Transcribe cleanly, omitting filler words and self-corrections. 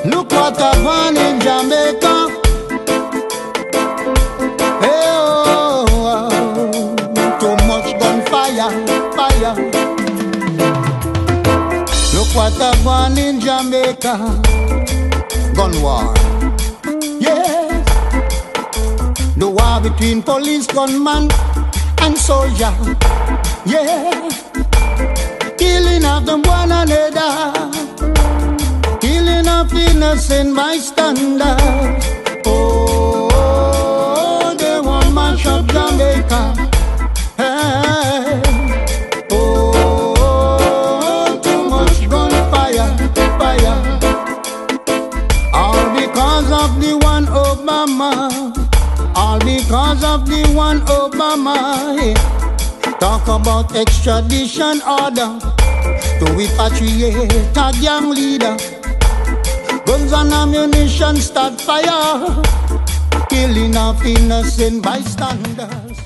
Look what I've done in Jamaica. Hey, oh, oh, too much gunfire, fire. Look what I've done in Jamaica. Gun war. Yes. The war between police gunman and soldier. Yeah. Killing of them one another. Killing of innocent bystanders. Oh, they want mash up Jamaica. Hey. Oh, too much gunfire, fire. All because of the one Obama. All because of the one Obama. Yeah. Talk about extradition order to repatriate a gang leader. Guns and ammunition start fire, killing of innocent bystanders.